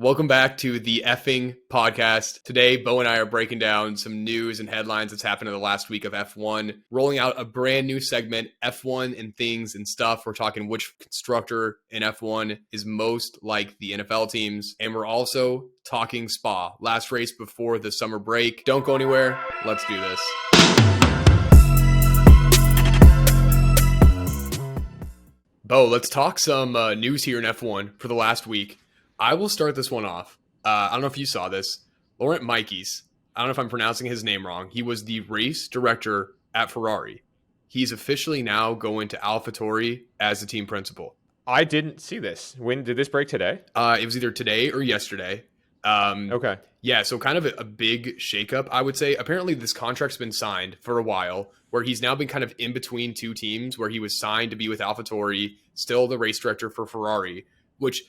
Welcome back to the effing podcast. Today, Bo and I are breaking down some news and headlines that's happened in the last week of F1, rolling out a brand new segment, F1 and things and stuff. We're talking which constructor in F1 is most like the NFL teams. And we're also talking Spa, last race before the summer break. Don't go anywhere. Let's do this. Bo, let's talk some news here in F1 for the last week. I will start this one off. I don't know if you saw this. Laurent Mekies, I don't know if I'm pronouncing his name wrong. He was the race director at Ferrari. He's officially now going to AlphaTauri as the team principal. I didn't see this. When did this break today? It was either today or yesterday. Okay. Yeah, so kind of a big shakeup, I would say. Apparently, this contract's been signed for a while, where he's now been kind of in between two teams, where he was signed to be with AlphaTauri, still the race director for Ferrari, which...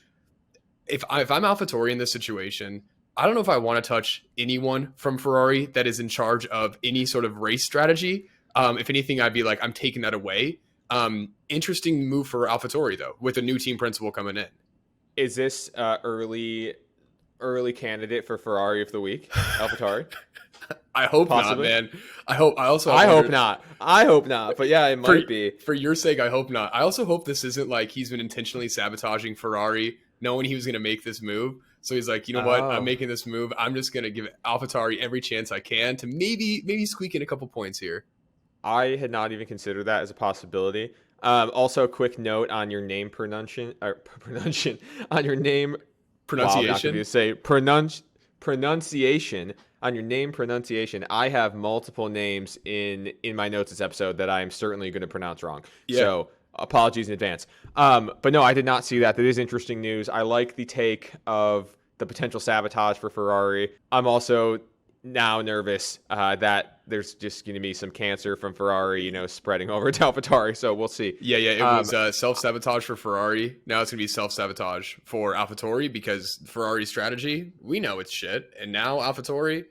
If I'm AlphaTauri in this situation, I don't know if I want to touch anyone from Ferrari that is in charge of any sort of race strategy. If anything, I'd be like, I'm taking that away. Interesting move for AlphaTauri, though, with a new team principal coming in. Is this early candidate for Ferrari of the week, AlphaTauri? I hope Possibly. not, man. I hope not. But yeah, it might be. For your sake, I hope not. I also hope this isn't like he's been intentionally sabotaging Ferrari, knowing he was going to make this move. So he's like, you know what? I'm making this move. I'm just going to give AlphaTauri every chance I can to maybe squeak in a couple points here. I had not even considered that as a possibility. Also, a quick note on your name pronunciation. On your name pronunciation. Pronunciation. On your name pronunciation. I have multiple names in my notes this episode that I am certainly going to pronounce wrong. Yeah. So apologies in advance. But no, I did not see that. That is interesting news. I like the take of the potential sabotage for Ferrari. I'm also now nervous that there's just going to be some cancer from Ferrari, spreading over to AlphaTauri. So we'll see. Yeah. It was self-sabotage for Ferrari. Now it's going to be self-sabotage for AlphaTauri because Ferrari's strategy, we know it's shit. And now AlphaTauri,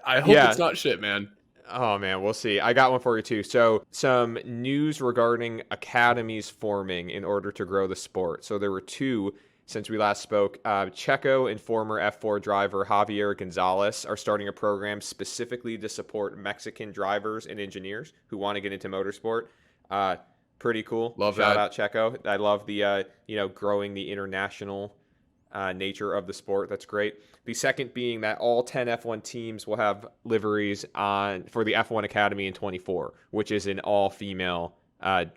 I hope it's not shit, man. Oh, man, we'll see. I got one for you, too. So some news regarding academies forming in order to grow the sport. So there were two since we last spoke. Checo and former F4 driver Javier Gonzalez are starting a program specifically to support Mexican drivers and engineers who want to get into motorsport. Pretty cool. Love Shout that. out Checo. I love the, growing the international nature of the sport. That's great. The second being that all 10 F1 teams will have liveries for the F1 Academy in 24, which is an all-female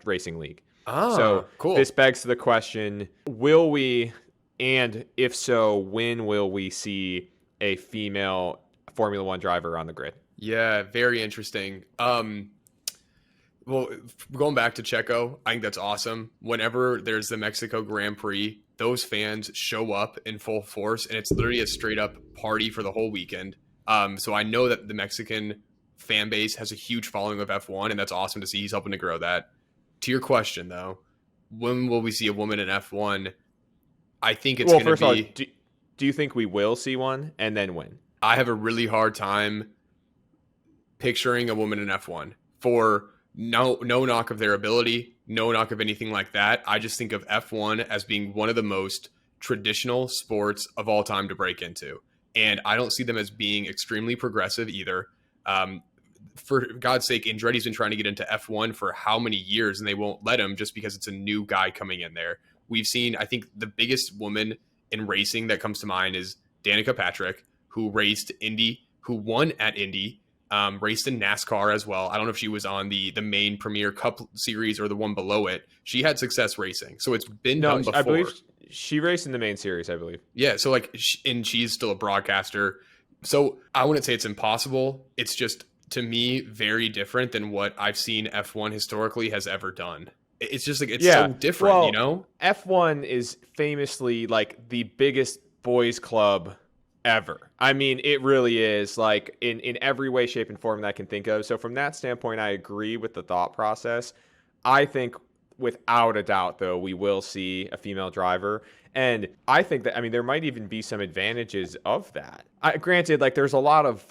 racing league. So cool. This begs the question, will we, and if so, when will we see a female Formula One driver on the grid? Yeah, very interesting. Well, going back to Checo, I think that's awesome. Whenever there's the Mexico Grand Prix, those fans show up in full force, and it's literally a straight up party for the whole weekend. So I know that the Mexican fan base has a huge following of F1, and that's awesome to see. He's helping to grow that. To your question, though, when will we see a woman in F1? I think it's going to be... All, do you think we will see one, and then when? I have a really hard time picturing a woman in F1 for no knock of their ability, no knock of anything like that. I just think of F1 as being one of the most traditional sports of all time to break into. And I don't see them as being extremely progressive either. For God's sake, Andretti's been trying to get into F1 for how many years, and they won't let him just because it's a new guy coming in there. We've seen, I think, the biggest woman in racing that comes to mind is Danica Patrick, who raced Indy, who won at Indy, raced in NASCAR as well. I don't know if she was on the main Premier Cup series or the one below it. She had success racing, so it's been done before. I believe she raced in the main series, I believe. Yeah, so and she's still a broadcaster. So I wouldn't say it's impossible. It's just, to me, very different than what I've seen F1 historically has ever done. It's just so different, F1 is famously like the biggest boys club ever. I mean, it really is, like, in every way, shape, and form that I can think of. So from that standpoint, I agree with the thought process. I think without a doubt, though, we will see a female driver. And I think that, there might even be some advantages of that. Granted, like, there's a lot of,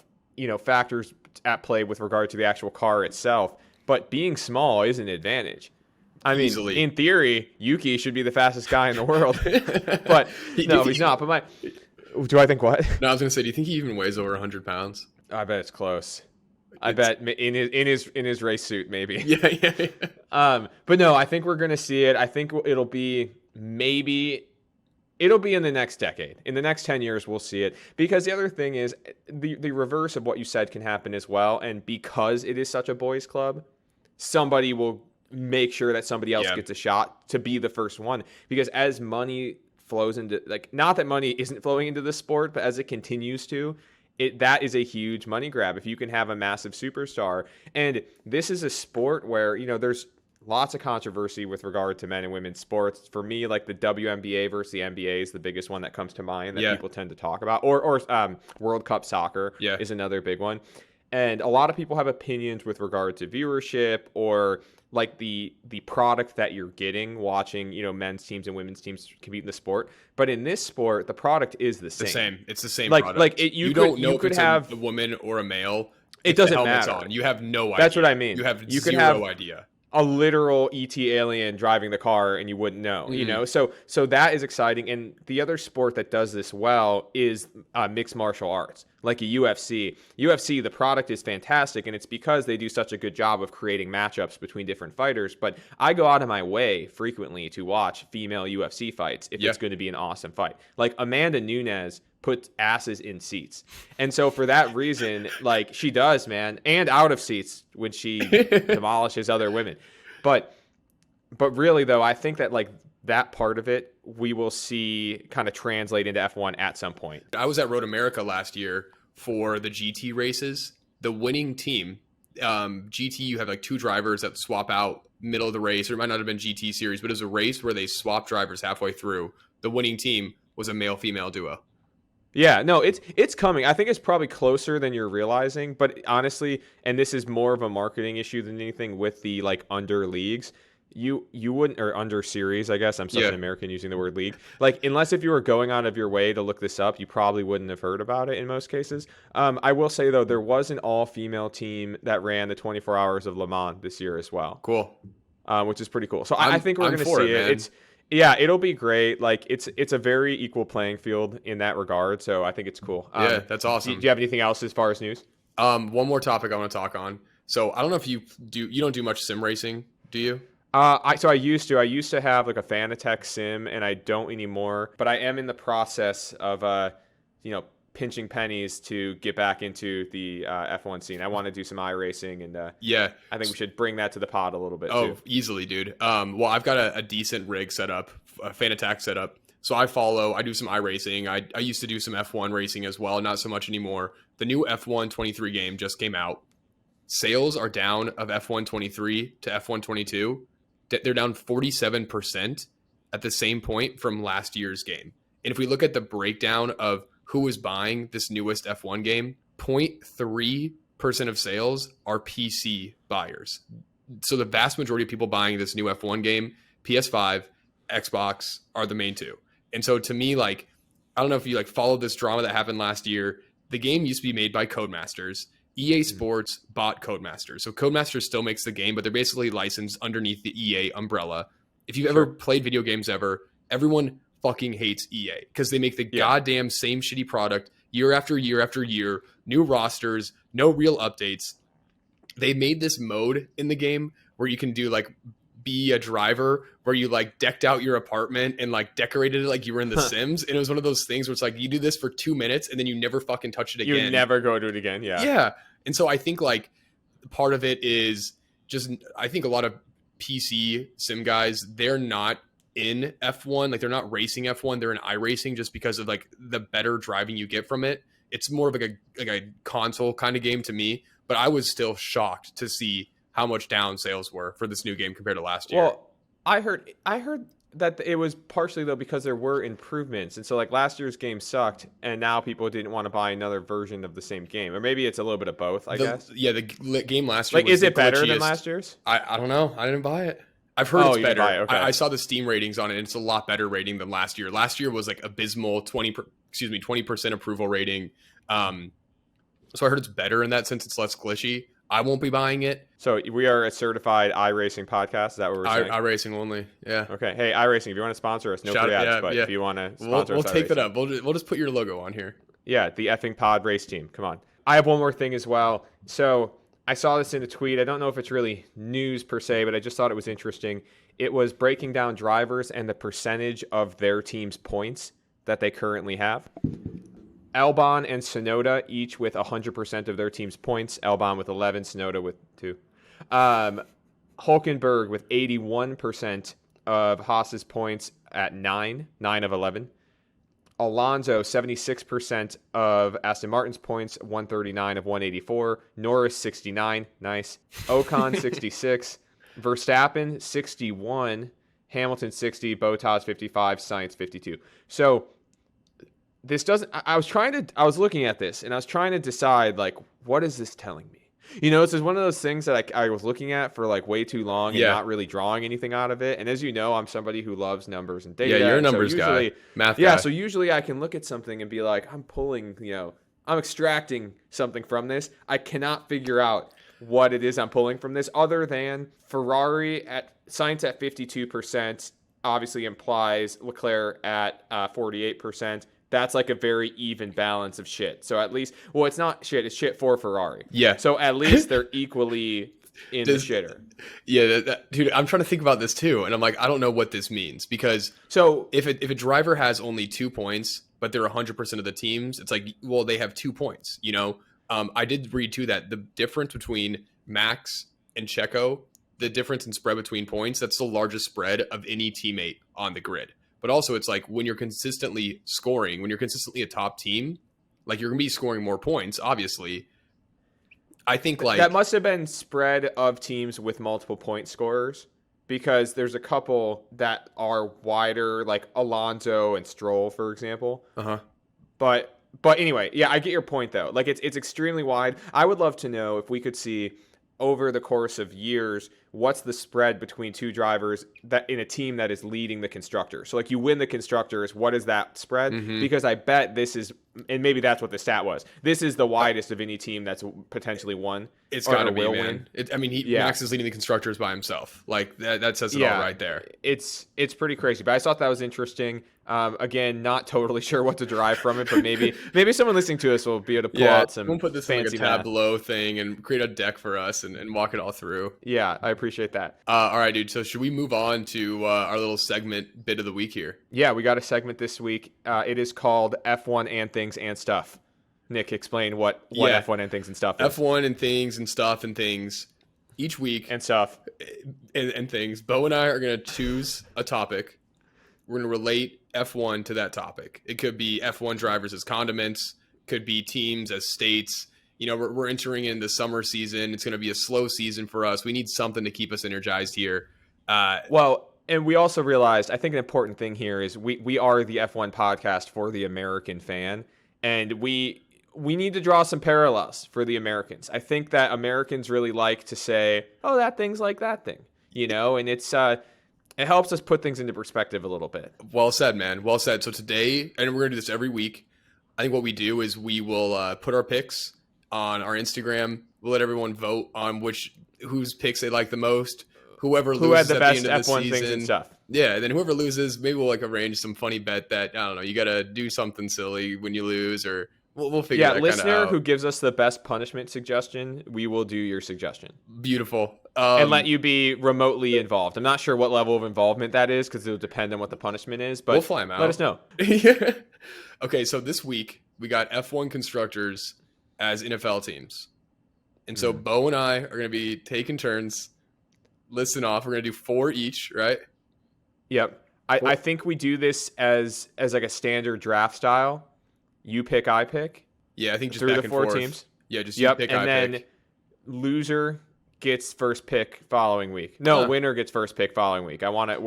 factors at play with regard to the actual car itself, but being small is an advantage. I mean, easily. in theory, Yuki should be the fastest guy in the world, but no, he's not. But do I think what? No, I was gonna say, do you think he even weighs over 100 pounds? I bet it's close. I It's, bet in his race suit maybe. yeah, yeah, yeah. But no, I think we're gonna see it. I think it'll be maybe it'll be in the next decade. In the next 10 years, we'll see it. Because the other thing is the reverse of what you said can happen as well. And because it is such a boys' club, somebody will make sure that somebody else gets a shot to be the first one. Because as money flows into, like, not that money isn't flowing into the sport, but as it continues to, that is a huge money grab if you can have a massive superstar. And this is a sport where, there's lots of controversy with regard to men and women's sports. For me, like the WNBA versus the NBA is the biggest one that comes to mind that people tend to talk about. Or World Cup soccer is another big one. And a lot of people have opinions with regard to viewership or like the product that you're getting watching, men's teams and women's teams compete in the sport. But in this sport, the product is the same. It's the same like, product. Like you don't know if it's have a woman or a male. It doesn't matter. On. You have no idea. That's what I mean. You have zero idea. A literal ET alien driving the car and you wouldn't know, So that is exciting. And the other sport that does this well is mixed martial arts, like a UFC. UFC, the product is fantastic, and it's because they do such a good job of creating matchups between different fighters. But I go out of my way frequently to watch female UFC fights if it's going to be an awesome fight. Like Amanda Nunes puts asses in seats. And so for that reason, like she does, man, and out of seats when she demolishes other women. But really though, I think that like that part of it, we will see kind of translate into F1 at some point. I was at Road America last year for the GT races. The winning team, GT, you have like two drivers that swap out middle of the race, or it might not have been GT series, but it was a race where they swapped drivers halfway through. The winning team was a male-female duo. Yeah, no, it's coming. I think it's probably closer than you're realizing, but honestly, and this is more of a marketing issue than anything with the like under leagues, you wouldn't, or under series, I guess. I'm such an American using the word league. Like, unless if you were going out of your way to look this up, you probably wouldn't have heard about it in most cases. I will say though, there was an all-female team that ran the 24 Hours of Le Mans this year as well. Cool. Which is pretty cool. So I think we're going to see it. Man. It'll be great. Like it's a very equal playing field in that regard. So I think it's cool. That's awesome. Do you have anything else as far as news? One more topic I want to talk on. So I don't know if you don't do much sim racing, do you? I used to have like a Fanatec sim, and I don't anymore. But I am in the process of pinching pennies to get back into the F1 scene. I want to do some iRacing, and I think we should bring that to the pod a little bit. Oh, too. Easily, dude. Well, I've got a decent rig set up, a Fanatec setup. So I do some iRacing. I used to do some F1 racing as well, not so much anymore. The new F1 23 game just came out. Sales are down of F1 23 to F1 22. They're down 47% at the same point from last year's game. And if we look at the breakdown of who is buying this newest F1 game, 0.3% of sales are PC buyers. So the vast majority of people buying this new F1 game, PS5, Xbox are the main two. And so to me, like, I don't know if you like followed this drama that happened last year. The game used to be made by Codemasters. EA Sports bought Codemasters. So Codemasters still makes the game, but they're basically licensed underneath the EA umbrella. If you've ever played video games ever, everyone fucking hates EA because they make the goddamn same shitty product year after year after year, new rosters, no real updates. They made this mode in the game where you can do like be a driver, where you like decked out your apartment and like decorated it like you were in The Sims. And it was one of those things where it's like you do this for 2 minutes and then you never fucking touch it again. You never go do it again. Yeah. Yeah. And so I think like part of it is just, I think a lot of PC sim guys, they're not in F1, like they're not racing F1, they're in iRacing just because of like the better driving you get from it. It's more of like a console kind of game to me, but I was still shocked to see how much down sales were for this new game compared to last year. Well, I heard that it was partially though because there were improvements, and so like last year's game sucked, and now people didn't want to buy another version of the same game, or maybe it's a little bit of both. I guess. Yeah, the game last year. Like, is it better than last year's? I don't know. I didn't buy it. I've heard it's better. Okay. I saw the Steam ratings on it, and it's a lot better rating than last year. Last year was like abysmal 20% approval rating. So I heard it's better in that sense. It's less glitchy. I won't be buying it. So we are a certified iRacing podcast. Is that what we're saying? iRacing only. Yeah. Okay. Hey, iRacing, if you want to sponsor us, no free ads, but if you want to sponsor we'll us, take that iRacing. up. We'll just put your logo on here. Yeah, the effing pod race team. Come on. I have one more thing as well. So I saw this in a tweet. I don't know if it's really news per se, but I just thought it was interesting. It was breaking down drivers and the percentage of their team's points that they currently have. Albon and Tsunoda each with 100% of their team's points. Albon with 11, Tsunoda with 2. Hulkenberg with 81% of Haas's points at 9 of 11. Alonso, 76% of Aston Martin's points, 139 of 184. Norris, 69. Nice. Ocon, 66. Verstappen, 61. Hamilton, 60. Bottas, 55. Sainz, 52. So this doesn't... I was looking at this, and I was trying to decide, like, what is this telling me? You know, this is one of those things that I was looking at for like way too long and not really drawing anything out of it. And as you know, I'm somebody who loves numbers and data. Yeah, you're a numbers guy, math guy. Yeah, so usually I can look at something and be like, I'm extracting something from this. I cannot figure out what it is I'm pulling from this other than Ferrari at Sainz at 52% obviously implies Leclerc at 48%. That's like a very even balance of shit. So at least, well, it's not shit. It's shit for Ferrari. Yeah. So at least they're equally in the shitter. Yeah, dude, I'm trying to think about this too. And I'm like, I don't know what this means. Because if a driver has only 2 points, but they're 100% of the teams, it's like, well, they have 2 points, you know? I did read too that the difference between Max and Checo, the difference in spread between points, that's the largest spread of any teammate on the grid. But also, it's like when you're consistently scoring, when you're consistently a top team, like you're going to be scoring more points, obviously. I think like... That must have been spread of teams with multiple point scorers because there's a couple that are wider, like Alonso and Stroll, for example. Uh-huh. But anyway, yeah, I get your point, though. Like, it's extremely wide. I would love to know if we could see over the course of years, what's the spread between two drivers that in a team that is leading the constructors? So like you win the constructors, what is that spread? Mm-hmm. Because I bet this is, and maybe that's what the stat was. This is the widest of any team that's potentially won. It's got to be, man. Max is leading the constructors by himself. Like that says it all right there. It's pretty crazy, but I thought that was interesting. Again, not totally sure what to derive from it, but maybe someone listening to us will be able to pull out some. We'll put this in like a Tableau thing and create a deck for us and walk it all through. Yeah, I appreciate that. All right, dude. So should we move on to our little segment bit of the week here? Yeah, we got a segment this week. It is called F1 and Things and Stuff. Nick, explain what F1 and Things and Stuff is. F1 and Things and Stuff and Things. Each week. And Stuff. And Things. Bo and I are going to choose a topic. We're going to relate F1 to that topic. It could be F1 drivers as condiments. Could be teams as states. You know, we're entering in the summer season. It's going to be a slow season for us. We need something to keep us energized here. And we also realized, I think an important thing here is we are the F1 podcast for the American fan. And we need to draw some parallels for the Americans. I think that Americans really like to say, oh, that thing's like that thing, you know, and it's it helps us put things into perspective a little bit. Well said, man. Well said. So today, and we're going to do this every week, I think what we do is we will put our picks on our Instagram. We'll let everyone vote on whose picks they like the most. Who had the best F1 things and stuff. Yeah, and then whoever loses, maybe we'll like arrange some funny bet that, I don't know, you got to do something silly when you lose, or we'll figure that kind of out. Yeah, listener who gives us the best punishment suggestion, we will do your suggestion. Beautiful. And let you be remotely involved. I'm not sure what level of involvement that is because it'll depend on what the punishment is, but we'll fly them out. Let us know. Yeah. Okay, so this week we got F1 constructors as NFL teams. And so Bo and I are going to be taking turns. Listen off. We're going to do 4 each, right? Yep. I think we do this as like a standard draft style. You pick, I pick. Yeah, I think just through back the 4 forth. Teams. Yeah, just you pick, I pick. And then loser gets first pick following week. No, winner gets first pick following week. I want it.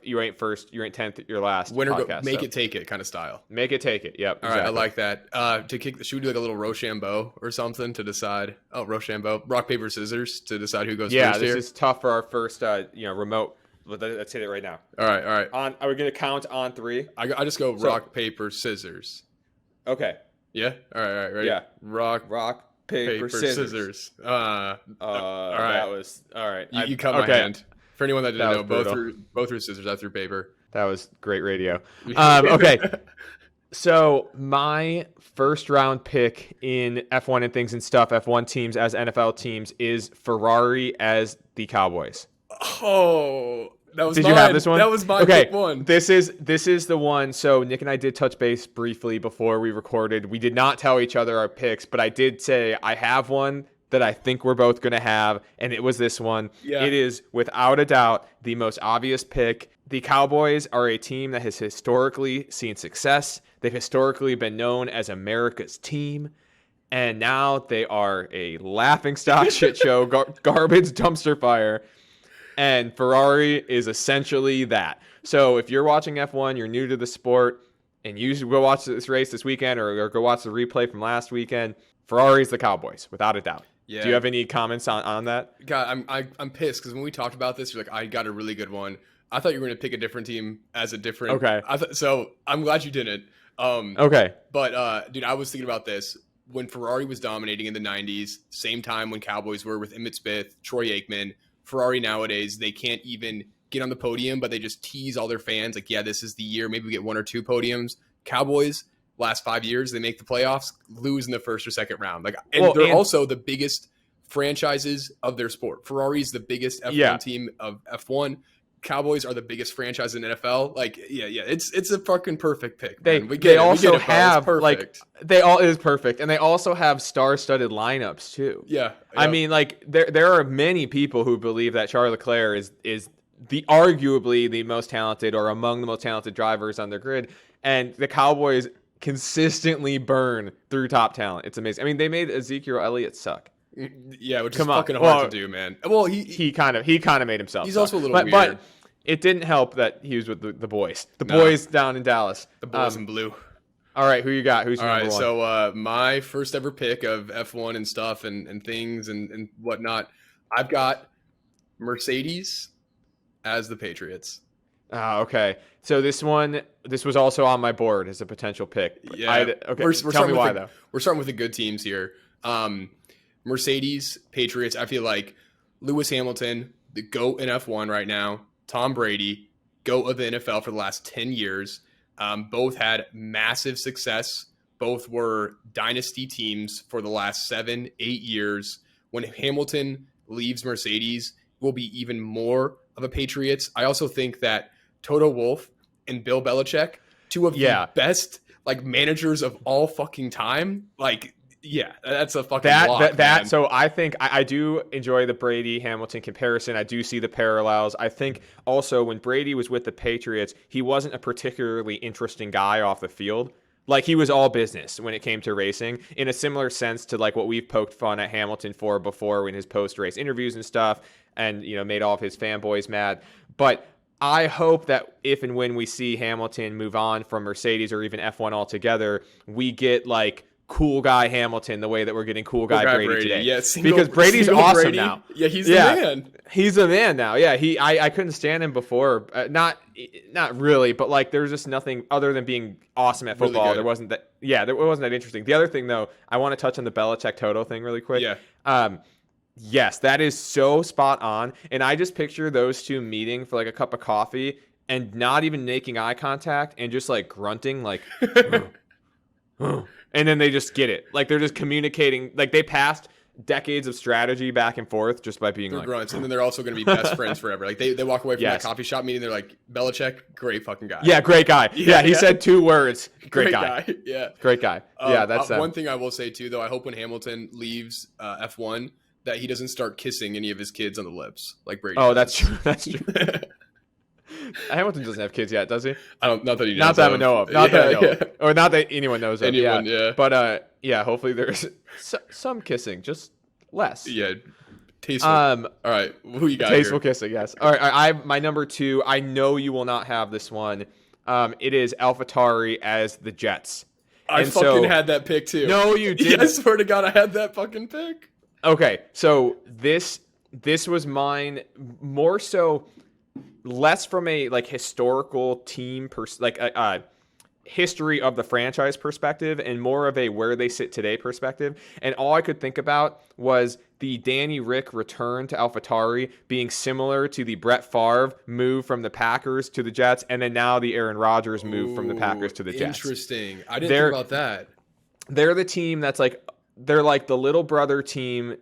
You ain't first, you ain't 10th, you're last. Winner podcast, make it take it kind of style. Make it take it. Yep. All right, I like that. Should we do like a little Rochambeau or something to decide? Oh, Rochambeau, rock paper scissors to decide who goes first here. Yeah, this is tough for our first remote. Let's hit it right now. All right. Are we gonna count on 3? I just go rock paper scissors. Okay. Yeah. All right. Ready? Yeah. Rock paper, scissors. All right. That was all right. You cut my hand. For anyone that didn't know, both threw scissors. I threw paper. That was great radio. Okay. So my first round pick in F1 and things and stuff, F1 teams as NFL teams, is Ferrari as the Cowboys. Oh, that was did mine. You have this one? That was my pick one. This is the one. So Nick and I did touch base briefly before we recorded. We did not tell each other our picks, but I did say I have one that I think we're both going to have, and it was this one. Yeah. It is without a doubt the most obvious pick. The Cowboys are a team that has historically seen success. They've historically been known as America's team, and now they are a laughingstock shit show, garbage dumpster fire, and Ferrari is essentially that. So if you're watching F1, you're new to the sport, and you go watch this race this weekend or go watch the replay from last weekend, Ferrari's the Cowboys, without a doubt. Yeah. Do you have any comments on that? God, I'm pissed because when we talked about this, you're like, I got a really good one. I thought you were going to pick a different team as a different. Okay. So I'm glad you didn't. Okay. But, dude, I was thinking about this. When Ferrari was dominating in the 90s, same time when Cowboys were with Emmitt Smith, Troy Aikman, Ferrari nowadays, they can't even get on the podium, but they just tease all their fans. Like, yeah, this is the year. Maybe we get 1 or 2 podiums. Cowboys, last 5 years, they make the playoffs, lose in the first or second round. Like, and they're also the biggest franchises of their sport. Ferrari's the biggest F1 team of F1. Cowboys are the biggest franchise in NFL. Like, yeah, it's a fucking perfect pick. Man. They also have like it is perfect, and they also have star-studded lineups too. Yeah. I mean, like there are many people who believe that Charles Leclerc is the arguably the most talented or among the most talented drivers on their grid, and the Cowboys consistently burn through top talent. It's amazing. I mean, they made Ezekiel Elliott suck. Yeah, which is fucking hard to do, man. Well, he kind of made himself. He's also a little weird. But it didn't help that he was with the boys. The boys down in Dallas. The boys in blue. All right, who you got? Who's your number one? So my first ever pick of F1 and stuff and things and whatnot, I've got Mercedes as the Patriots. Okay. So this was also on my board as a potential pick. Yeah. Okay. Tell me why, though. We're starting with the good teams here. Mercedes, Patriots. I feel like Lewis Hamilton, the GOAT in F1 right now. Tom Brady, GOAT of the NFL for the last 10 years. Both had massive success. Both were dynasty teams for the last 7-8 years. When Hamilton leaves Mercedes, will be even more of a Patriots. I also think that Toto Wolff and Bill Belichick, two of the best managers of all fucking time. Yeah, that's a fucking lock, man. So I think I do enjoy the Brady Hamilton comparison. I do see the parallels. I think also when Brady was with the Patriots, he wasn't a particularly interesting guy off the field. Like, he was all business when it came to racing, in a similar sense to what we've poked fun at Hamilton for before in his post-race interviews and stuff, and made all of his fanboys mad. But I hope that if and when we see Hamilton move on from Mercedes or even F1 altogether, we get cool guy Hamilton the way that we're getting cool guy Brady today. Yeah, because Brady's awesome Brady. now. Yeah, he's the man. He's the man now. Yeah, I couldn't stand him before. Not really, but there's just nothing other than being awesome at football. Really there wasn't that. Yeah, there wasn't that interesting. The other thing though, I want to touch on the Belichick Toto thing really quick. Yeah. Yes, that is so spot on. And I just picture those two meeting for a cup of coffee and not even making eye contact and just grunting and then they just get it. They're just communicating. They passed decades of strategy back and forth just by being grunts. And then they're also going to be best friends forever. They walk away from that coffee shop meeting. They're like, Belichick, great fucking guy. Yeah, great guy. Yeah, he said 2 words. Great guy. Yeah. Great guy. Yeah, that's one thing I will say too, though. I hope when Hamilton leaves F1 that he doesn't start kissing any of his kids on the lips like Brady. Oh, that's true. That's true. Hamilton doesn't have kids yet, does he? Not that he knows. Not that I know of. Not that I know of. Or not that anyone knows of. Yeah. But hopefully there's some kissing, just less. Yeah. Tasteful. All right. Who you got? Tasteful here? Kissing, yes. All right. My number 2. I know you will not have this one. It is AlphaTauri as the Jets. I fucking had that pick too. No, you didn't. I swear to God, I had that fucking pick. Okay, so this was mine more so less from a historical team history of the franchise perspective and more of a where they sit today perspective. And all I could think about was the Danny Rick return to AlphaTauri being similar to the Brett Favre move from the Packers to the Jets, and then now the Aaron Rodgers move from the Packers to the Jets. Interesting. I didn't think about that. They're the team that's like, they're like the little brother team.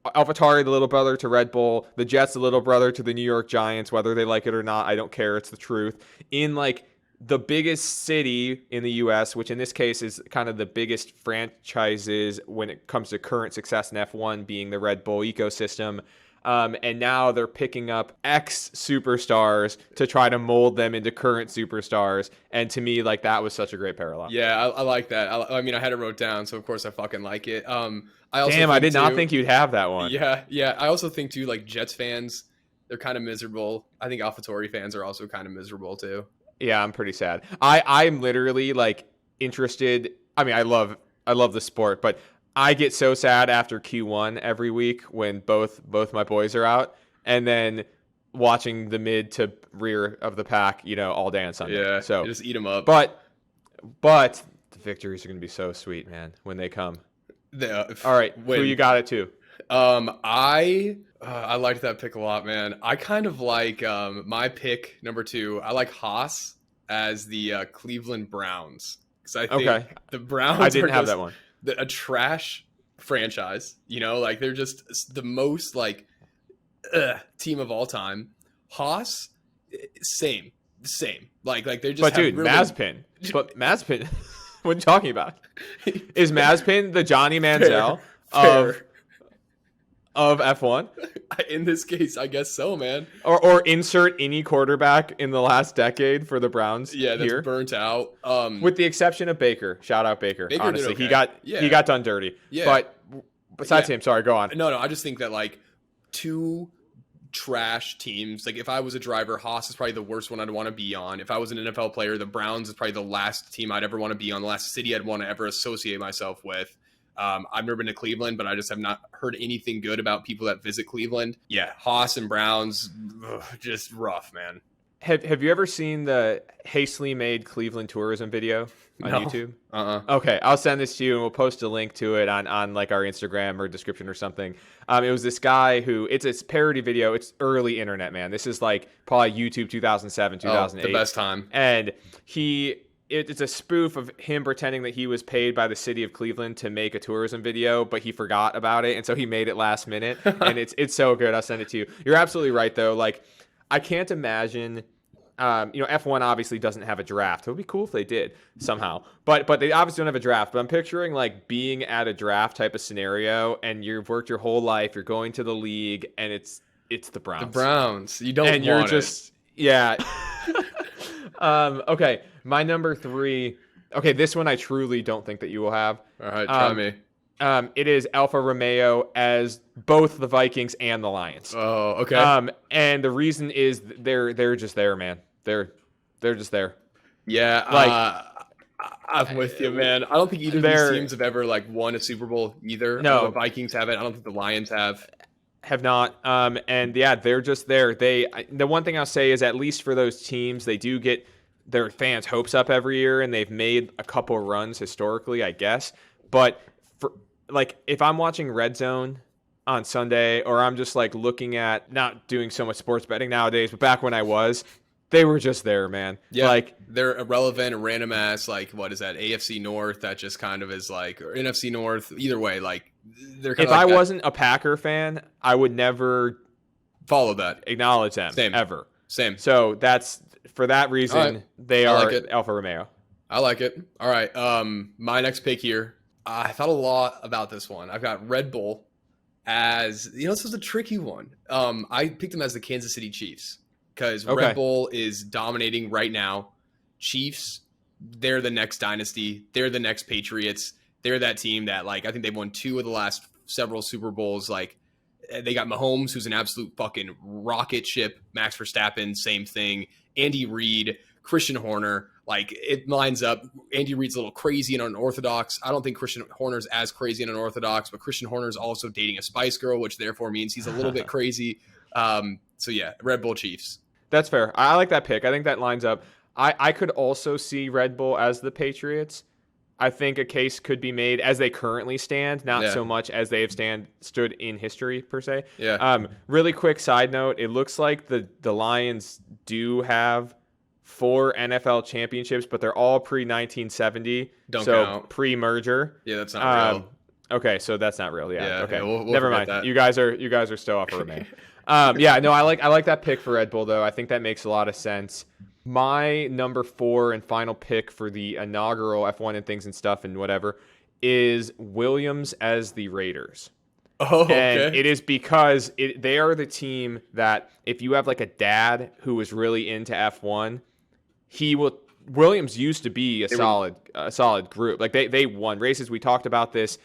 AlphaTauri, the little brother to Red Bull, the Jets, the little brother to the New York Giants, whether they like it or not, I don't care. It's the truth. In like the biggest city in the U.S., which in this case is kind of the biggest franchises when it comes to current success in F1 being the Red Bull ecosystem. And now they're picking up ex-superstars to try to mold them into current superstars. And to me, like, that was such a great parallel. Yeah, I like that. I mean, I had it wrote down, so of course I fucking like it. I did not think you'd have that one. Yeah. I also think, too, like, Jets fans, they're kind of miserable. I think AlphaTauri fans are also kind of miserable, too. Yeah, I'm pretty sad. I'm literally, like, interested. I mean, I love the sport, but I get so sad after Q1 every week when both my boys are out, and then watching the mid to rear of the pack, all day on Sunday. Yeah, so just eat them up. But the victories are going to be so sweet, man, when they come. All right, who you got it to? I liked that pick a lot, man. I kind of like my pick number 2. I like Haas as the Cleveland Browns, because I think the Browns. I didn't have that one. A trash franchise, like they're just the most like team of all time. Haas, same, like they're just. But dude, really... Mazepin. What are you talking about? Is Mazepin the Johnny Manziel of F1? In this case, I guess so, man. Or insert any quarterback in the last decade for the Browns. Yeah, that's here. Burnt out. With the exception of Baker. Shout out Baker. Honestly, okay. he got done dirty. Yeah. But besides him, sorry, go on. No, I just think that like 2 trash teams. Like if I was a driver, Haas is probably the worst one I'd want to be on. If I was an NFL player, the Browns is probably the last team I'd ever want to be on, the last city I'd want to ever associate myself with. I've never been to Cleveland, but I just have not heard anything good about people that visit Cleveland. Yeah, Haas and Browns, just rough, man. Have you ever seen the hastily made Cleveland tourism video on YouTube? Okay, I'll send this to you and we'll post a link to it on like our Instagram or description or something. It was this guy who, it's a parody video. It's early internet, man. This is like probably YouTube 2007, 2008. The best time. And it's a spoof of him pretending that he was paid by the city of Cleveland to make a tourism video, but he forgot about it, and so he made it last minute. And it's so good. I'll send it to you. You're absolutely right, though. Like, I can't imagine. F1 obviously doesn't have a draft. It would be cool if they did somehow, but they obviously don't have a draft. But I'm picturing like being at a draft type of scenario, and you've worked your whole life. You're going to the league, and it's the Browns. The Browns. You don't. And you're just yeah. Okay, my number 3. Okay, this one I truly don't think that you will have. All right, try me. It is Alfa Romeo as both the Vikings and the Lions. Oh, okay. And the reason is they're just there, man. They're just there. Yeah, like I'm with you, man. I don't think either of these teams have ever like won a Super Bowl either. No, the Vikings have it. I don't think the Lions have not. And yeah, they're just there. The one thing I'll say is, at least for those teams, they do get their fans' hopes up every year, and they've made a couple runs historically, I guess. But for like, if I'm watching Red Zone on Sunday, or I'm just like looking at, not doing so much sports betting nowadays, but back when I was, they were just there, man. Yeah, like they're irrelevant and random ass, like, what is that, AFC North, that just kind of is like, or NFC North, either way, like, they're kind of like I wasn't a Packer fan, I would never follow that, acknowledge them. Same. Ever. Same. So that's, for that reason, right. They are like Alfa Romeo. I like it. All right. My next pick here, I thought a lot about this one. I've got Red Bull as, this was a tricky one. I picked them as the Kansas City Chiefs, because Red Bull is dominating right now. Chiefs, they're the next dynasty. They're the next Patriots. They're that team that, like, I think they've won 2 of the last several Super Bowls. Like, they got Mahomes, who's an absolute fucking rocket ship. Max Verstappen, same thing. Andy Reid, Christian Horner. Like, it lines up. Andy Reid's a little crazy and unorthodox. I don't think Christian Horner's as crazy and unorthodox, but Christian Horner's also dating a Spice Girl, which therefore means he's a little bit crazy. So yeah, Red Bull Chiefs. That's fair. I like that pick. I think that lines up. I could also see Red Bull as the Patriots. I think a case could be made as they currently stand, not Yeah. so much as they have stood in history per se. Yeah. Really quick side note: it looks like the Lions do have 4 NFL championships, but they're all pre 1970, Don't so count. pre merger. Yeah, that's not real. Okay, so that's not real. Yeah. Yeah, Okay. we'll Never forget mind. that. You guys are still up for a man. Yeah. No, I like that pick for Red Bull though. I think that makes a lot of sense. My number 4 and final pick for the inaugural F1 and things and stuff and whatever is Williams as the Raiders. Oh, And okay. it is because they are the team that if you have like a dad who was really into F1, Williams used to be a solid group. Like they won races. We talked about this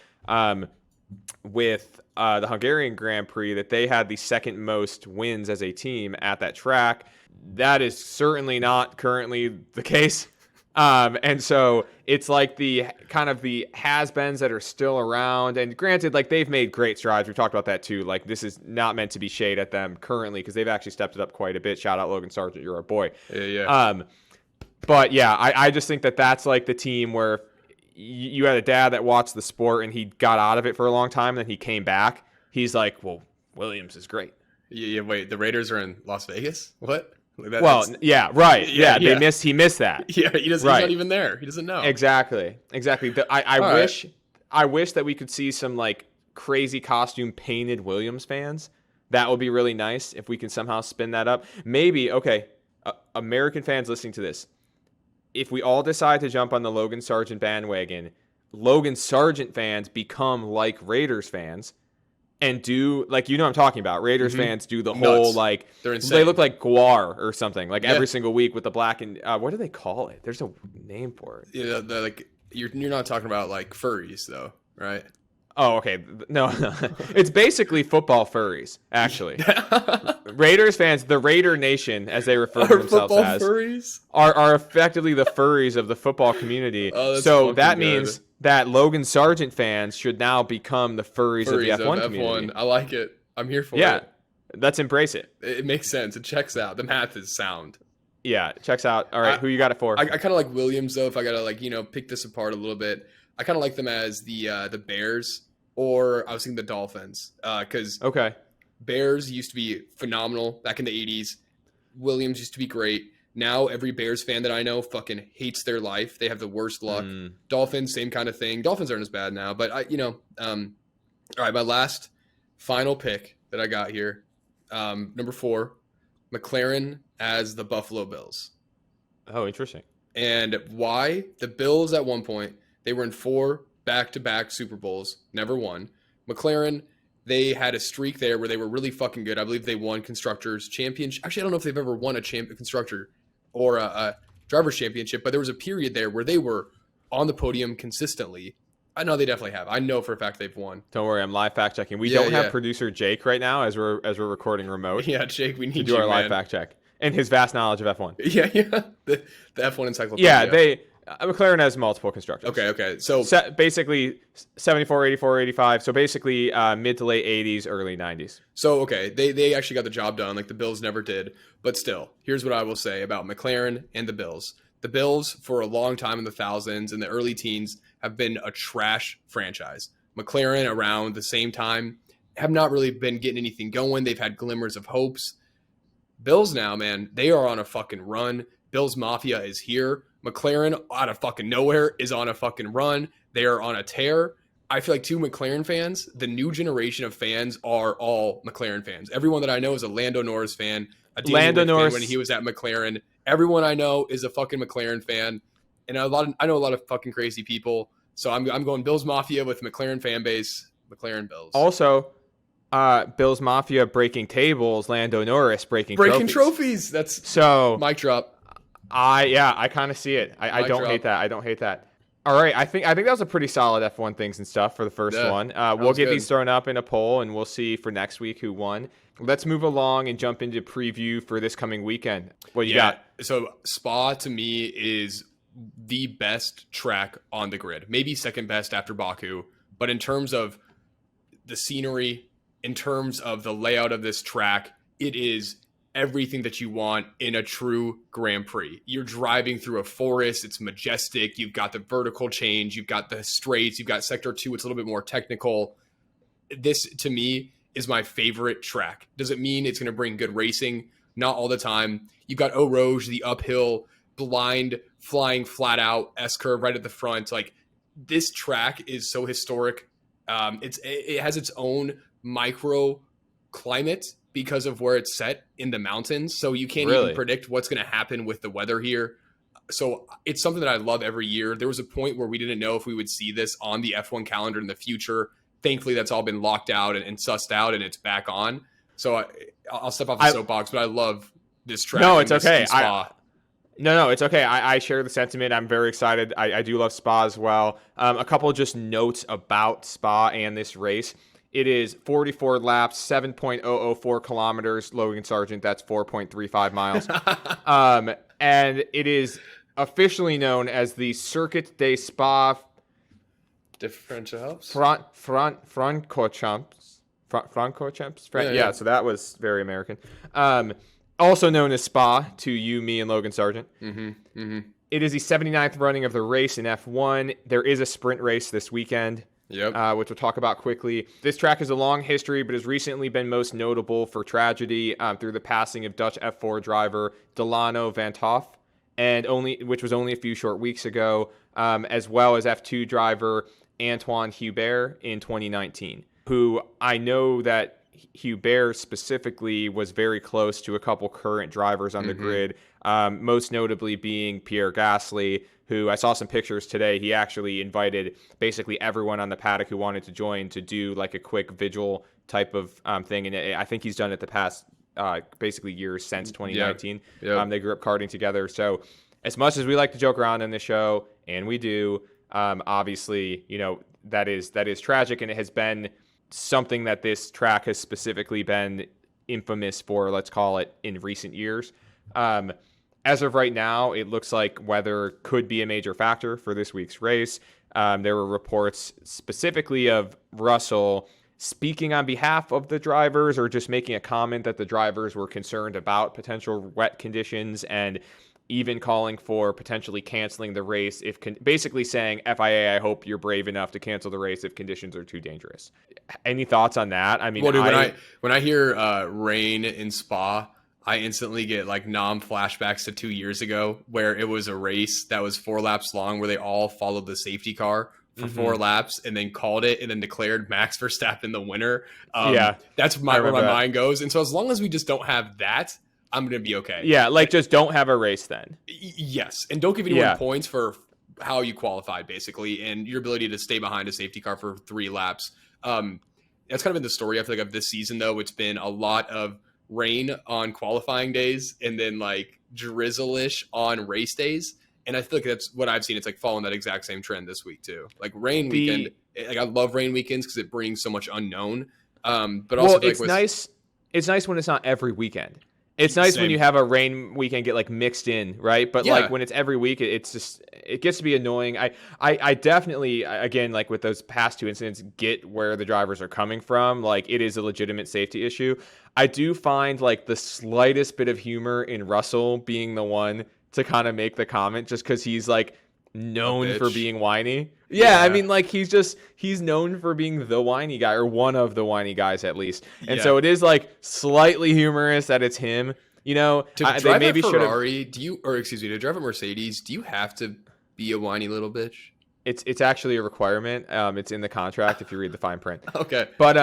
with the Hungarian Grand Prix, that they had the second most wins as a team at that track. That is certainly not currently the case. And so it's like the kind of the has-beens that are still around. And granted, like they've made great strides. We've talked about that too. Like this is not meant to be shade at them currently because they've actually stepped it up quite a bit. Shout out Logan Sargent, you're our boy. Yeah. But yeah, I just think that that's like the team where you had a dad that watched the sport and he got out of it for a long time and then he came back. He's like, well, Williams is great. Yeah. Wait, the Raiders are in Las Vegas? What? Yeah, right. Yeah, He missed that. Yeah, he's not even there. He doesn't know. Exactly. I wish that we could see some like crazy costume painted Williams fans. That would be really nice if we can somehow spin that up. Maybe, okay, American fans listening to this, if we all decide to jump on the Logan Sargent bandwagon, Logan Sargent fans become like Raiders fans and do, like, you know what I'm talking about. Raiders fans do the whole, like, they're insane. They look like Guar or something, like every single week with the black and, what do they call it? There's a name for it. Yeah, like you're not talking about like furries though, right? Oh, okay. No. It's basically football furries, actually. Raiders fans, the Raider Nation, as they refer to themselves as, furries? are effectively the furries of the football community. So that means that Logan Sargent fans should now become the furries of the F1 community. I like it. I'm here for it. Yeah, let's embrace it. It makes sense. It checks out. The math is sound. Yeah, checks out. All right, who you got it for? I kind of like Williams though. If I gotta like pick this apart a little bit, I kind of like them as the Bears, or I was thinking the Dolphins, because Bears used to be phenomenal back in the 80s. Williams used to be great. Now every Bears fan that I know fucking hates their life. They have the worst luck. Dolphins, same kind of thing. Dolphins aren't as bad now, but all right, my last final pick that I got here, number 4, McLaren as the Buffalo Bills. Oh, interesting. And why? The Bills at one point, they were in 4 back-to-back Super Bowls, never won. McLaren, they had a streak there where they were really fucking good. I believe they won Constructors Championship. Actually, I don't know if they've ever won a constructor or a driver's championship, but there was a period there where they were on the podium consistently. I know they definitely have. I know for a fact they've won. Don't worry, I'm live fact checking. We don't have producer Jake right now as we're recording remote. Yeah, Jake, we need to do our live fact check and his vast knowledge of F1. Yeah, the F1 encyclopedia. Yeah, McLaren has multiple constructors. Okay. So basically 74, 84, 85. So basically mid to late 80s, early 90s. So, okay, they actually got the job done like the Bills never did. But still, here's what I will say about McLaren and the Bills. The Bills, for a long time in the thousands and the early teens, have been a trash franchise. McLaren, around the same time, have not really been getting anything going. They've had glimmers of hopes. Bills now, man, they are on a fucking run. Bills Mafia is here. McLaren, out of fucking nowhere, is on a fucking run. They are on a tear. I feel like, too, McLaren fans, the new generation of fans are all McLaren fans. Everyone that I know is a Lando Norris fan, a Lando Norris fan when he was at McLaren. Everyone I know is a fucking McLaren fan, and I know a lot of fucking crazy people. So I'm going Bills Mafia with McLaren fan base. McLaren Bills. Also, Bills Mafia breaking tables. Lando Norris breaking trophies. That's so mic drop. I kind of see it. I don't hate that. I don't hate that. All right, I think that was a pretty solid F1 things and stuff for the first one. We'll get these thrown up in a poll, and we'll see for next week who won. Let's move along and jump into preview for this coming weekend. What you got? So Spa to me is the best track on the grid. Maybe second best after Baku, but in terms of the scenery, in terms of the layout of this track, it is everything that you want in a true Grand Prix. You're driving through a forest. It's majestic. You've got the vertical change. You've got the straights. You've got Sector 2. It's a little bit more technical. This, to me, is my favorite track. Does it mean it's going to bring good racing? Not all the time. You've got Eau Rouge, the uphill, blind, flying flat out S-curve right at the front. Like, this track is so historic. It has its own micro climate because of where it's set in the mountains. So you can't even predict what's going to happen with the weather here. So it's something that I love every year. There was a point where we didn't know if we would see this on the F1 calendar in the future. Thankfully, that's all been locked out and sussed out, and it's back on. So I'll step off the soapbox, but I love this track. No, it's okay. No, it's okay. I share the sentiment. I'm very excited. I do love Spa as well. A couple of just notes about Spa and this race. It is 44 laps, 7.004 kilometers. Logan Sargent, that's 4.35 miles. And it is officially known as the Circuit des Spa Differential helps. Francorchamps. Yeah. So that was very American. Also known as Spa to you, me, and Logan Sargent. It is the 79th running of the race in F1. There is a sprint race this weekend. Yep. Which we'll talk about quickly. This track has a long history, but has recently been most notable for tragedy through the passing of Dutch F4 driver Delano Van Toff, which was only a few short weeks ago, as well as F2 driver Antoine Hubert in 2019, who I know that Hubert specifically was very close to a couple current drivers on the grid, most notably being Pierre Gasly, who I saw some pictures today. He actually invited basically everyone on the paddock who wanted to join to do like a quick vigil type of thing. And I think he's done it the past basically years since 2019. They grew up karting together. So as much as we like to joke around in the show, and we do, obviously, that is tragic. And it has been something that this track has specifically been infamous for, let's call it, in recent years. As of right now, it looks like weather could be a major factor for this week's race. There were reports specifically of Russell speaking on behalf of the drivers or just making a comment that the drivers were concerned about potential wet conditions and even calling for potentially canceling the race, basically saying, FIA, I hope you're brave enough to cancel the race if conditions are too dangerous. Any thoughts on that? I mean, when I hear rain in Spa, I instantly get like flashbacks to 2 years ago where it was a race that was 4 laps long where they all followed the safety car for 4 laps and then called it and then declared Max Verstappen the winner. That's where my mind goes. And so as long as we just don't have that, I'm going to be okay. Yeah, just don't have a race then. Yes. And don't give anyone points for how you qualified, basically, and your ability to stay behind a safety car for 3 laps. That's kind of been the story, I feel like, of this season, though. It's been a lot of rain on qualifying days and then like drizzle-ish on race days. And I feel like that's what I've seen. It's like following that exact same trend this week too. Like rain weekend, like I love rain weekends because it brings so much unknown. But also it's nice. It's nice when it's not every weekend. It's nice when you have a rain weekend get like mixed in, right? But like when it's every week, it gets to be annoying. I definitely, again, like with those past 2 incidents, get where the drivers are coming from. Like it is a legitimate safety issue. I do find like the slightest bit of humor in Russell being the one to kind of make the comment just because he's like known for being whiny. Yeah, I mean, like he's known for being the whiny guy or one of the whiny guys at least. And so it is like slightly humorous that it's him. To drive a Ferrari, to drive a Mercedes, do you have to be a whiny little bitch? It's actually a requirement. It's in the contract if you read the fine print. Okay. But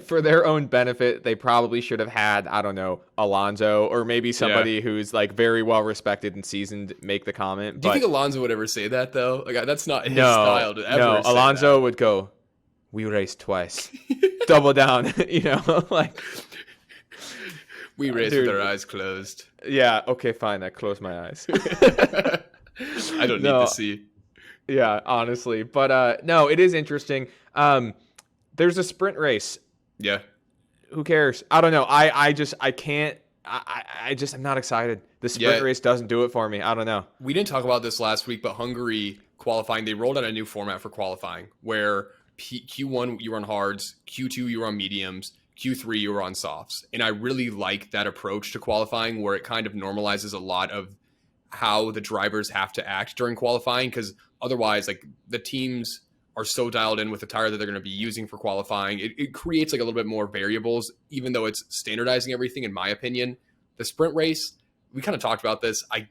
for their own benefit, they probably should have had, I don't know, Alonso or maybe somebody who's like very well respected and seasoned make the comment. Do you think Alonso would ever say that though? Like that's not his style to ever say Alonso that. Would go, "We raced twice." Double down, like we raced with our eyes closed. Yeah, okay, fine. I closed my eyes. I don't need to see. Yeah, honestly. But no, it is interesting. There's a sprint race. Yeah. Who cares? I don't know. I'm not excited. The sprint race doesn't do it for me. I don't know. We didn't talk about this last week, but Hungary qualifying, they rolled out a new format for qualifying where Q1 you run hards, Q2 you run mediums, Q3 you were on softs. And I really like that approach to qualifying where it kind of normalizes a lot of how the drivers have to act during qualifying, because otherwise, like, the teams are so dialed in with the tire that they're going to be using for qualifying. It creates like a little bit more variables, even though it's standardizing everything, in my opinion. The sprint race, we kind of talked about this. I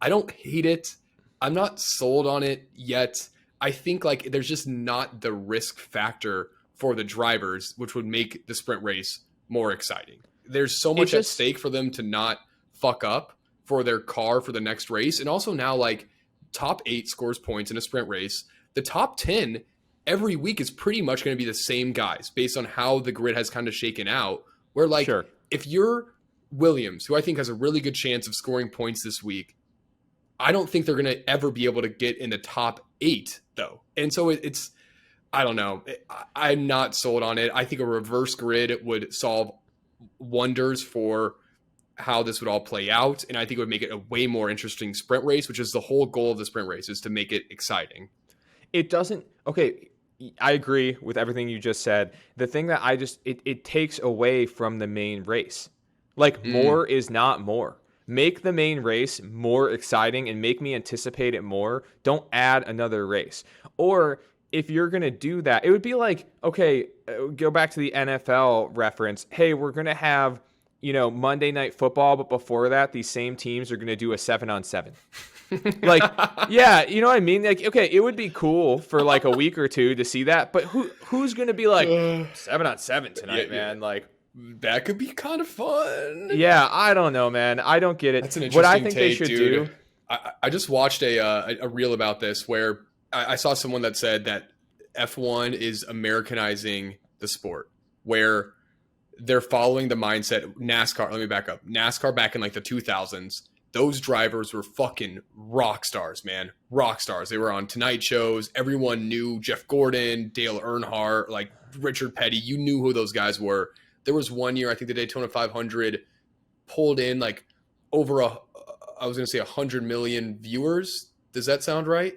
don't hate it. I'm not sold on it yet. I think like there's just not the risk factor for the drivers, which would make the sprint race more exciting. There's so much at stake for them to not fuck up for their car for the next race. And also now, like, top 8 scores points in a sprint race. The top 10 every week is pretty much going to be the same guys based on how the grid has kind of shaken out. Where, like, if you're Williams, who I think has a really good chance of scoring points this week, I don't think they're going to ever be able to get in the top 8, though. And so it's, I don't know. I'm not sold on it. I think a reverse grid would solve wonders for how this would all play out. And I think it would make it a way more interesting sprint race, which is the whole goal of the sprint race, is to make it exciting. It doesn't. Okay. I agree with everything you just said. The thing that it takes away from the main race. Like, more is not more. Make the main race more exciting and make me anticipate it more. Don't add another race. Or if you're going to do that, it would be like, okay, go back to the NFL reference. Hey, we're going to have, Monday Night Football, but before that, these same teams are going to do a 7-on-7. Like, yeah, you know what I mean? Like, okay, it would be cool for like a week or two to see that, but who's going to be like 7-on-7 tonight, man? Like, that could be kind of fun. Yeah, I don't know, man. I don't get it. That's an interesting what I think take, they should dude. do. I just watched a reel about this where I saw someone that said that F1 is Americanizing the sport, where they're following the mindset. NASCAR, let me back up. NASCAR back in like the 2000s, those drivers were fucking rock stars, man. Rock stars. They were on Tonight shows. Everyone knew Jeff Gordon, Dale Earnhardt, like Richard Petty. You knew who those guys were. There was one year, I think the Daytona 500 pulled in like over 100 million viewers. Does that sound right?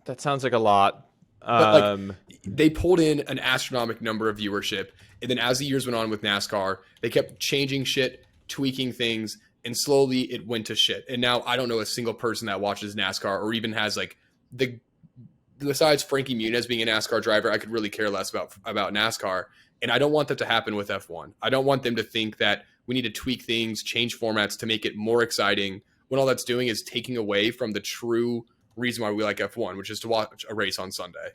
That sounds like a lot. But like, they pulled in an astronomical number of viewership. And then as the years went on with NASCAR, they kept changing shit, tweaking things, and slowly it went to shit. And now I don't know a single person that watches NASCAR or even has like besides Frankie Muniz being a NASCAR driver, I could really care less about NASCAR. And I don't want that to happen with F1. I don't want them to think that we need to tweak things, change formats to make it more exciting, when all that's doing is taking away from the true reason why we like F1, which is to watch a race on Sunday.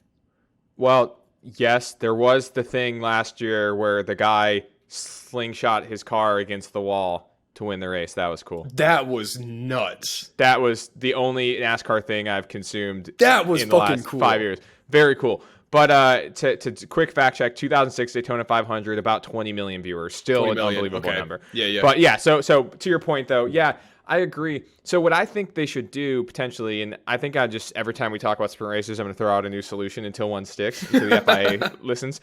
Well, yes, there was the thing last year where the guy slingshot his car against the wall to win the race. That was cool. That was nuts. That was the only NASCAR thing I've consumed. That was in the fucking last cool. 5 years. Very cool. But to quick fact check, 2006 Daytona 500, about 20 million viewers. Still an unbelievable number. Yeah. But yeah, so to your point though, yeah, I agree. So what I think they should do potentially, and I think every time we talk about sprint races, I'm going to throw out a new solution until one sticks, until the FIA listens.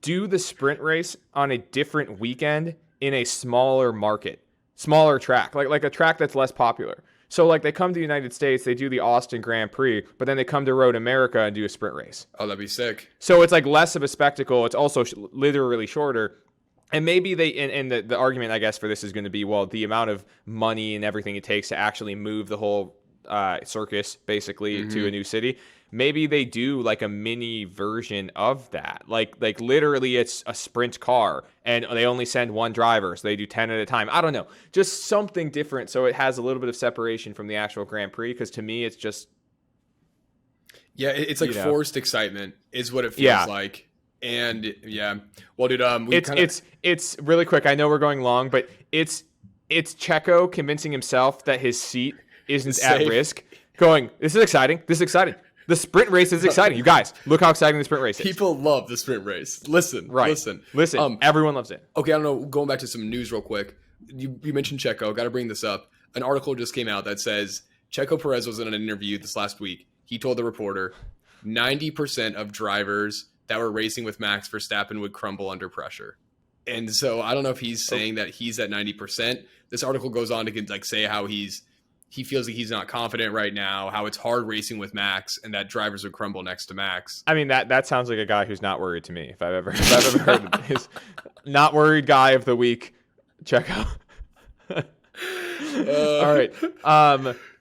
Do the sprint race on a different weekend in a smaller market, smaller track, like a track that's less popular. So like they come to the United States, they do the Austin Grand Prix, but then they come to Road America and do a sprint race. Oh, that'd be sick. So it's like less of a spectacle. It's also literally shorter. And maybe the argument, I guess, for this is going to be, well, the amount of money and everything it takes to actually move the whole circus basically to a new city. Maybe they do like a mini version of that. Like literally it's a sprint car and they only send one driver. So they do 10 at a time. I don't know. Just something different. So it has a little bit of separation from the actual Grand Prix. Because to me, it's just. Yeah, it's like forced excitement is what it feels like. And yeah, well, dude, it's really quick. I know we're going long, but it's Checo convincing himself that his seat isn't at risk. Going, this is exciting. This is exciting. The sprint race is exciting. You guys, look how exciting the sprint race is. People love the sprint race. Listen. Everyone loves it. Okay, I don't know. Going back to some news real quick. You mentioned Checo. Got to bring this up. An article just came out that says Checo Perez was in an interview this last week. He told the reporter 90% of drivers that were racing with Max Verstappen would crumble under pressure. And so I don't know if he's saying that he's at 90%. This article goes on to like say how he's he feels like he's not confident right now, how it's hard racing with Max, and that drivers would crumble next to Max. I mean, that sounds like a guy who's not worried to me. If I've ever heard of his not worried guy of the week, check out. All right.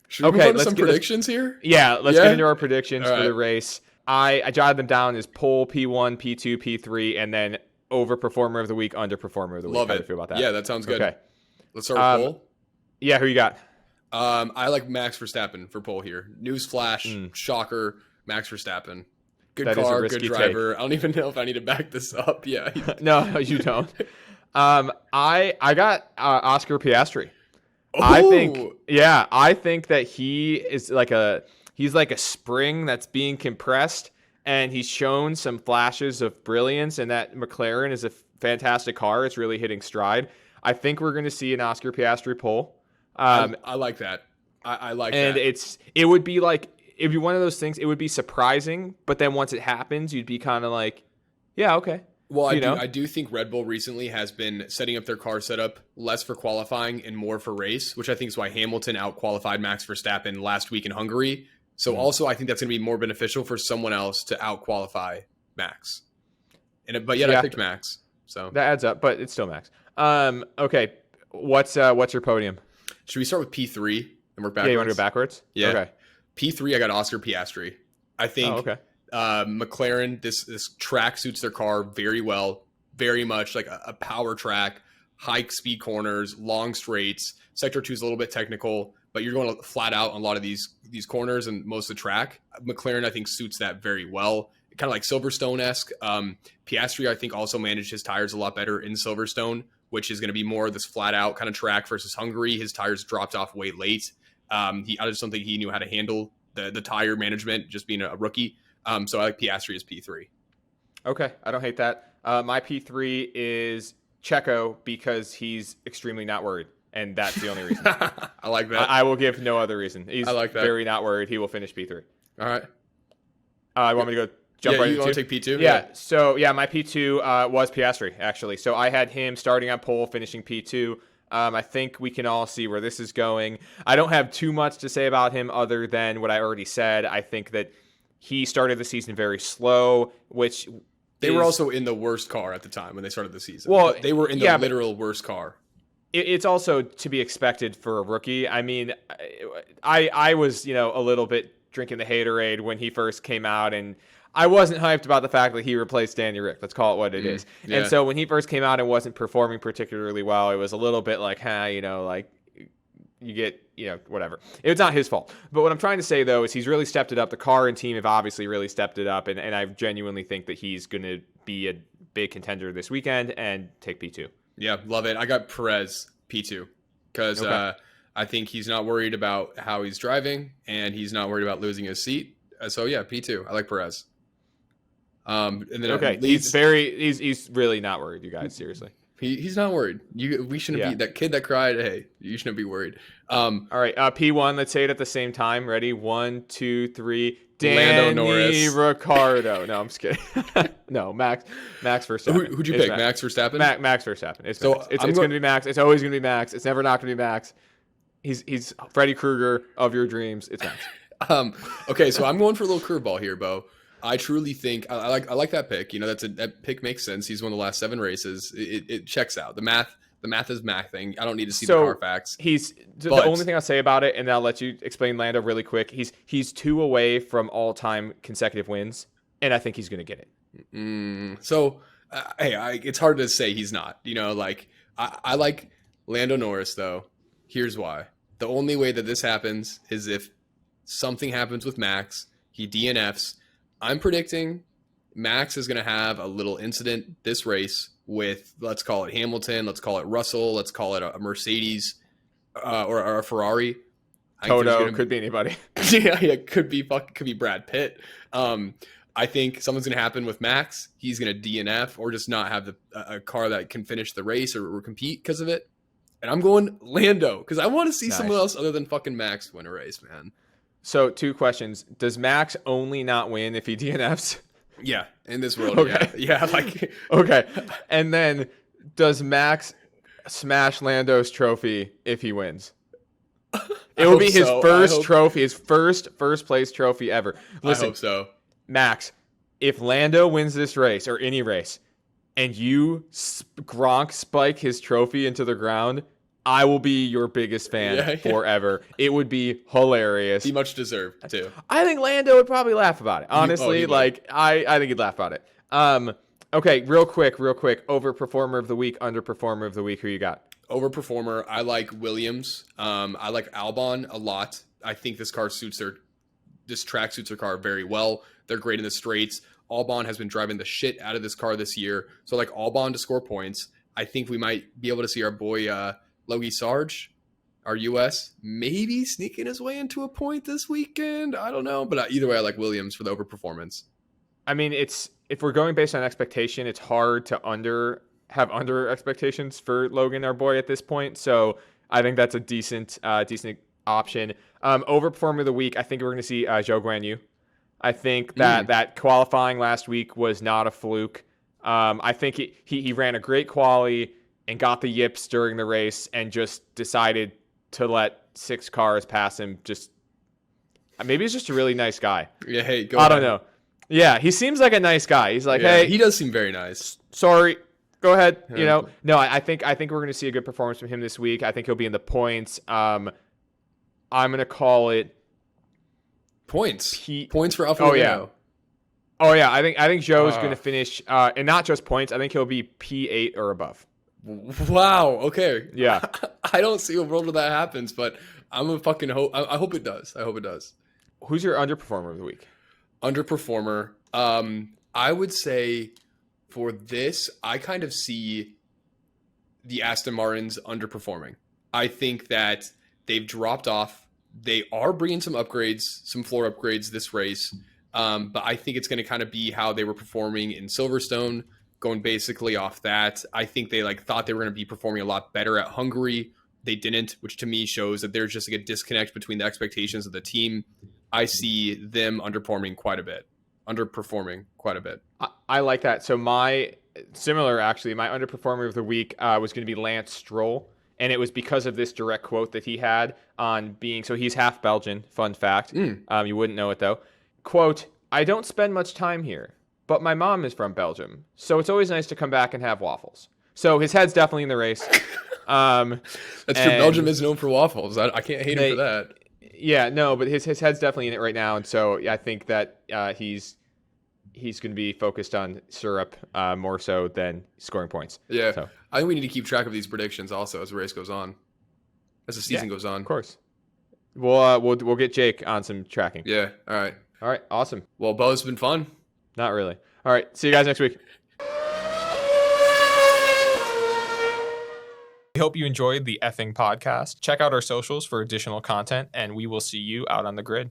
Should we move on to some predictions here? Yeah, let's get into our predictions right. for the race. I jotted them down as pole, P1, P2, P3, and then overperformer of the week, underperformer of the week. Love How it. do you feel about that? Yeah, that sounds good. Okay. Let's start with pole. Yeah, who you got? I like Max Verstappen for pole here. Newsflash, shocker, Max Verstappen. Good car, good driver. Take. I don't even know if I need to back this up. Yeah. No, you don't. I got Oscar Piastri. Oh. I think that he's like a spring that's being compressed, and he's shown some flashes of brilliance, and that McLaren is a fantastic car. It's really hitting stride. I think we're going to see an Oscar Piastri pole. I like that. I like and that. And it'd be one of those things. It would be surprising, but then once it happens, you'd be kind of like, yeah, okay. Well, I do think Red Bull recently has been setting up their car setup less for qualifying and more for race, which I think is why Hamilton out-qualified Max Verstappen last week in Hungary. So also I think that's going to be more beneficial for someone else to out-qualify Max. But yet I picked Max. So that adds up, but it's still Max. Okay. What's your podium? Should we start with P3 and work backwards? Yeah, you want to go backwards? Yeah. Okay. P3, I got Oscar Piastri. I think McLaren, this track suits their car very well, very much like a power track, high speed corners, long straights. Sector 2 is a little bit technical, but you're going flat out on a lot of these corners and most of the track. McLaren, I think, suits that very well. Kind of like Silverstone-esque. Piastri, I think, also managed his tires a lot better in Silverstone, which is going to be more of this flat out kind of track versus Hungary. His tires dropped off way late. I just don't think he knew how to handle the tire management, just being a rookie. So I like Piastri as P3. Okay, I don't hate that. My P3 is Checo because he's extremely not worried, and that's the only reason. I like that. I will give no other reason. He's I like that. Very not worried. He will finish P3. All right. You want me to go jump right into? You want to take P2? Yeah. So my P2 was Piastri actually. So I had him starting on pole, finishing P2. I think we can all see where this is going. I don't have too much to say about him other than what I already said. I think that he started the season very slow, which they were also in the worst car at the time when they started the season. Well, they were in the literal worst car. It's also to be expected for a rookie. I mean, I was, a little bit drinking the haterade when he first came out, and I wasn't hyped about the fact that he replaced Danny Rick. Let's call it what it is. Yeah. And so when he first came out and wasn't performing particularly well, it was a little bit like, like you get, whatever. It's not his fault. But what I'm trying to say, though, is he's really stepped it up. The car and team have obviously really stepped it up. And I genuinely think that he's going to be a big contender this weekend and take P2. Yeah, love it. I got Perez P2 because I think he's not worried about how he's driving and he's not worried about losing his seat. So, yeah, P2. I like Perez. And then he's really not worried, you guys, seriously. He's not worried. We shouldn't be that kid that cried. Hey, you shouldn't be worried. All right, P1. Let's say it at the same time. Ready? 1, 2, 3. Danny Ricciardo. No, I'm just kidding. No, Max Verstappen. Who'd you pick? Max Verstappen. Max Verstappen. It's going to be Max. It's always going to be Max. It's never not going to be Max. He's Freddy Krueger of your dreams. It's Max. Okay, so I'm going for a little curveball here, Bo. I truly think I like that pick. That pick makes sense. He's won the last 7 races. It checks out. The math is mathing. I don't need to see the car facts. The only thing I'll say about it, and I'll let you explain Lando really quick. He's 2 away from all-time consecutive wins, and I think he's going to get it. So, it's hard to say he's not. I like Lando Norris though. Here's why. The only way that this happens is if something happens with Max. He DNFs. I'm predicting Max is going to have a little incident this race with, let's call it Hamilton, let's call it Russell, let's call it a Mercedes or a Ferrari. Toto, could be anybody. Yeah, could be Brad Pitt. I think something's going to happen with Max. He's going to DNF or just not have a car that can finish the race or compete because of it. And I'm going Lando because I want to see someone else other than fucking Max win a race, man. So 2 questions. Does Max only not win if he DNFs? Yeah, in this world, okay. Yeah. Okay. And then does Max smash Lando's trophy if he wins? It will be his so. first trophy, his first place trophy ever. Listen, I hope so. Max, if Lando wins this race or any race, and you Gronk spike his trophy into the ground, I will be your biggest fan forever. It would be hilarious. He much deserved too. I think Lando would probably laugh about it. Honestly, I think he'd laugh about it. Okay, real quick. Overperformer of the week, underperformer of the week. Who you got? Overperformer. I like Williams. I like Albon a lot. I think this track suits their car very well. They're great in the straights. Albon has been driving the shit out of this car this year. So I like Albon to score points. I think we might be able to see our boy Logie Sarge, our US, maybe sneaking his way into a point this weekend. I don't know. But either way, I like Williams for the overperformance. I mean, if we're going based on expectation, it's hard to have under expectations for Logan, our boy, at this point. So I think that's a decent option. Overperformer of the week, I think we're going to see Zhou Guan Yu. I think that qualifying last week was not a fluke. I think he ran a great quali and got the yips during the race and just decided to let 6 cars pass him. Just maybe he's just a really nice guy. Yeah, hey, I don't know. Yeah, he seems like a nice guy. He's like, hey, he does seem very nice. Sorry, go ahead. No, I think we're going to see a good performance from him this week. I think he'll be in the points. I'm going to call it points for Alfa Romeo. Oh yeah, I think Zhou is going to finish, and not just points. I think he'll be P8 or above. Wow. Okay. Yeah. I don't see a world where that happens, but I'm a fucking hope. I hope it does. I hope it does. Who's your underperformer of the week? Underperformer. I would say for this, I kind of see the Aston Martins underperforming. I think that they've dropped off. They are bringing some upgrades, some floor upgrades this race. But I think it's going to kind of be how they were performing in Silverstone, going basically off that. I think they thought they were going to be performing a lot better at Hungary. They didn't, which to me shows that there's just a disconnect between the expectations of the team. I see them underperforming quite a bit. I like that. So my underperformer of the week was going to be Lance Stroll. And it was because of this direct quote that he had on being, so he's half Belgian, fun fact. You wouldn't know it though. Quote, I don't spend much time here, but my mom is from Belgium. So it's always nice to come back and have waffles. So his head's definitely in the race. That's true. Belgium is known for waffles. I can't hate him for that. Yeah, no, but his head's definitely in it right now. And so I think that he's going to be focused on syrup more so than scoring points. Yeah. So I think we need to keep track of these predictions also as the race goes on, as the season goes on. Of course. We'll get Jake on some tracking. Yeah. All right. Awesome. Well, Bo, it's been fun. Not really. All right. See you guys next week. We hope you enjoyed the effing podcast. Check out our socials for additional content, and we will see you out on the grid.